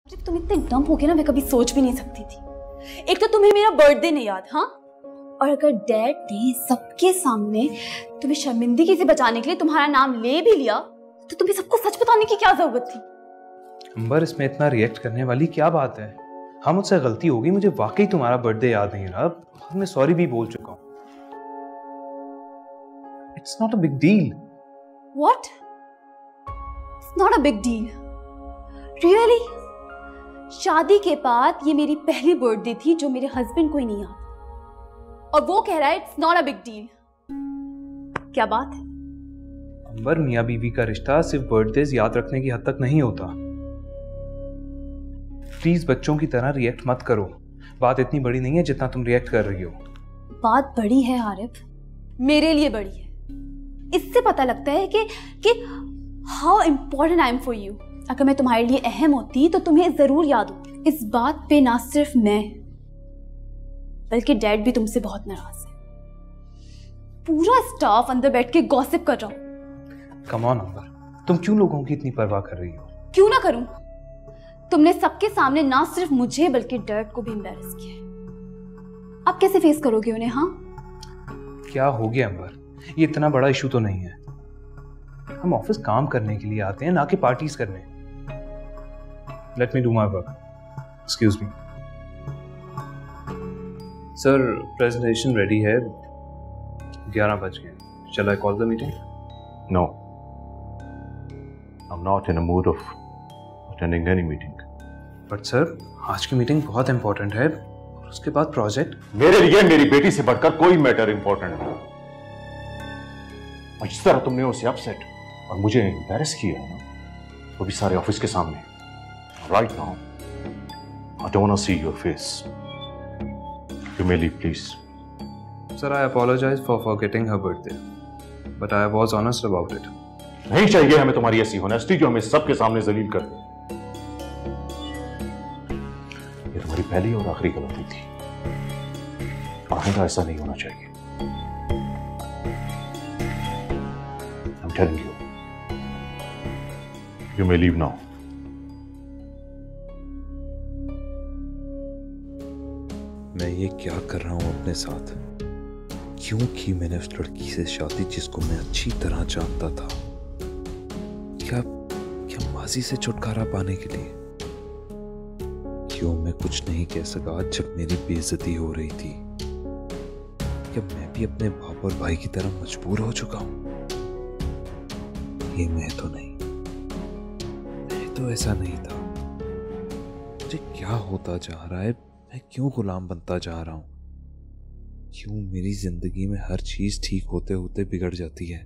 अरे तुम इतने डम हो गए ना, मैं कभी सोच भी नहीं सकती थी। एक तो तुम्हें मेरा बर्थडे नहीं याद, हाँ, और अगर डैड ने सबके सामने तुम्हें शर्मिंदगी से बचाने के लिए तुम्हारा नाम ले भी लिया तो तुम्हें सबको सच बताने की क्या जरूरत थी? अंबर, इसमें इतना रिएक्ट करने वाली क्या बात है? हाँ, मुझसे गलती हो गई, मुझे वाकई तुम्हारा बर्थडे याद नहीं रहा। अब मैं सॉरी भी बोल चुका हूँ। It's not a big deal. What? It's not a big deal? Really? शादी के बाद ये मेरी पहली बर्थडे थी जो मेरे हस्बैंड को ही नहीं याद, और वो कह रहा है it's not a big deal. क्या बात है? अंबर, मियाँ बीवी का रिश्ता सिर्फ बर्थडेज याद रखने की हद तक नहीं होता। प्लीज बच्चों की तरह रिएक्ट मत करो। बात इतनी बड़ी नहीं है जितना तुम रिएक्ट कर रही हो। बात बड़ी है आरिफ, मेरे लिए बड़ी है। इससे पता लगता है कि how important I am for you. अगर मैं तुम्हारे लिए अहम होती तो तुम्हें जरूर याद हो। इस बात पे ना सिर्फ मैं बल्कि डैड भी तुमसे बहुत नाराज है। पूरा स्टाफ अंदर बैठ के गॉसिप कर रहा हूं। कम ऑन अंबर, तुम क्यों लोगों की इतनी परवाह कर रही हो? क्यों ना करूं? तुमने सबके सामने ना सिर्फ मुझे बल्कि डैड को भी एम्बैरेस किया है। अब कैसे फेस करोगे उन्हें? हाँ, क्या हो गया अंबर? ये इतना बड़ा इशू तो नहीं है। हम ऑफिस काम करने के लिए आते हैं, ना कि पार्टीज करने। Let me do my work. Excuse me sir, presentation ready है। 11 बज गए। Shall I call the meeting? No, I'm not in a mood of attending any meeting. But sir, आज की मीटिंग बहुत इंपॉर्टेंट है, और उसके बाद प्रोजेक्ट। मेरे लिए मेरी बेटी से बढ़कर कोई मैटर इंपॉर्टेंट नहीं। और जिस तरह तुमने उसे अपसेट और मुझे एम्बैरेस किया है ना, वो भी सारे ऑफिस के सामने। Right now I don't want to see your face. You may leave please. Sir, I apologise for forgetting her birthday, but I was honest about it. नहीं चाहिए हमें तुम्हारी ऐसी होनेस्टी जो हमें सबके सामने जलील कर दे। ये तुम्हारी पहली और आखिरी गलती थी, और आइंदा ऐसा नहीं होना चाहिए। I'm telling you, you may leave now. मैं ये क्या कर रहा हूं अपने साथ? क्यों की मैंने उस लड़की से शादी जिसको मैं अच्छी तरह जानता था? क्या माजी से छुटकारा पाने के लिए? क्यों मैं कुछ नहीं कह सका जब मेरी बेइज्जती हो रही थी? क्या मैं भी अपने बाप और भाई की तरह मजबूर हो चुका हूं? ये मैं तो नहीं, मैं तो ऐसा नहीं था। मुझे क्या होता जा रहा है? मैं क्यों गुलाम बनता जा रहा हूं? क्यों मेरी जिंदगी में हर चीज ठीक होते होते बिगड़ जाती है?